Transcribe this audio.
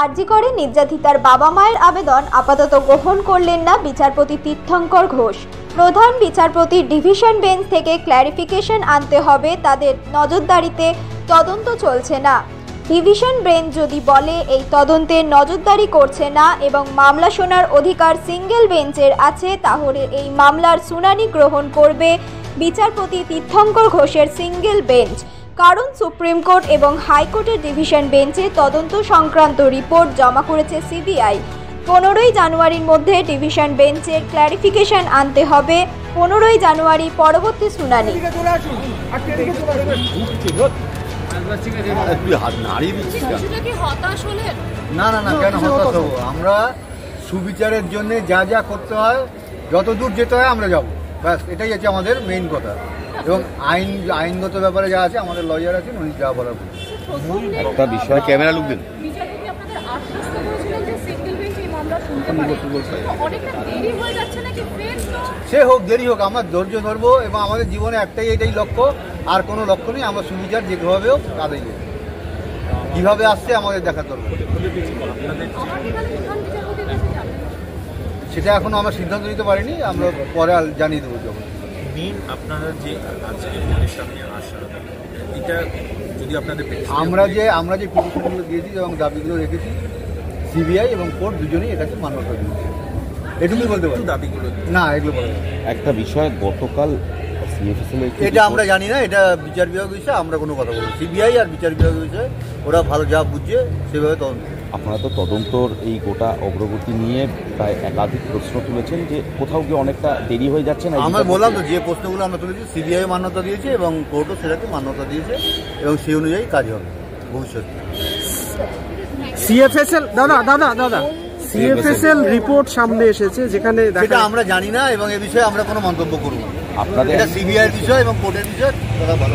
আরজি করে নির্যাতিতার বাবা মায়ের আবেদন আপাতত গ্রহণ করলেন না বিচারপতি তীর্থঙ্কর ঘোষ। প্রধান বিচারপতির ডিভিশন বেঞ্চ থেকে ক্ল্যারিফিকেশন আনতে হবে, তাদের নজরদারিতে তদন্ত চলছে না। ডিভিশন বেঞ্চ যদি বলে এই তদন্তের নজরদারি করছে না এবং মামলা শোনার অধিকার সিঙ্গেল বেঞ্চের আছে, তাহলে এই মামলার শুনানি গ্রহণ করবে বিচারপতি তীর্থঙ্কর ঘোষের সিঙ্গেল বেঞ্চ। কারণ সুপ্রিম কোর্ট এবং হাইকোর্টের ডিভিশন বেঞ্চে তদন্ত সংক্রান্ত রিপোর্ট জমা করেছে সিবিআই। 15ই জানুয়ারির মধ্যে ডিভিশন বেঞ্চের ক্ল্যারিফিকেশন আনতে হবে। 15ই জানুয়ারি পরবর্তী শুনানি। না না না, কেন হতাশ হবো? আমরা সুবিচারের জন্য যা যা করতে হয়, যত দূর যেতে হয় আমরা যাব, ব্যাস এটাই হচ্ছে আমাদের মেইন কথা। এবং আইনগত ব্যাপারে যা আছে আমাদের লয়ার আছেন, উনি যা বলার। একটা বিষয় ক্যামেরা লুক দিন। সে হোক দেরি হোক, আমরা ধৈর্য ধরবো এবং আমাদের জীবনে এটাই লক্ষ্য, আর কোনো লক্ষ্য নেই। আমরা সুবিচার যেভাবে হোক আদায় করবো। কীভাবে আসছে আমাদের দেখা দরকার, সেটা এখনো আমরা সিদ্ধান্ত নিতে পারিনি। আমরা পরে জানিয়ে দেবো যখন। আপনারা যে আজকে সামনে আসা, এটা যদি আপনাদের আমরা যে পিটিশনগুলো দিয়েছি এবং দাবিগুলো রেখেছি, সিবিআই এবং কোর্ট দুজনেই এটাকে মান্যতা দিয়েছে। এটুকুই বলতে পারি। দাবিগুলো না, এগুলো বলা যায়। একটা বিষয় গতকাল এটা আমরা জানি না, এটা বিচার বিভাগ বিষয়ে আমরা কোনো কথা বলবো। সিবিআই আর বিচার বিভাগ বিষয়ে ওরা ভালো যা বুঝছে সেভাবে তদন্ত। আপনারা তো তদন্তর এই গোটা অগ্রগতি নিয়ে প্রায় একাধিক প্রশ্ন তুলেছেন যে কোথাও গিয়ে অনেকটা দেরি হয়ে যাচ্ছে না। আমরা বললাম তো, যে প্রশ্নগুলো আমরা তুলেছি সিবিআই মান্যতা দিয়েছে এবং কোর্টও সেটাকে মান্যতা দিয়েছে এবং সেই অনুযায়ী কাজ হবে ভবিষ্যতে। সিএফএসএল রিপোর্ট সামনে এসেছে, যেখানে সেটা আমরা জানি না এবং এ বিষয়ে আমরা কোনো মন্তব্য করব না। আপনাদের এটা সিবিআই এর বিষয় এবং কোর্টের বিষয়, তারা ভালো।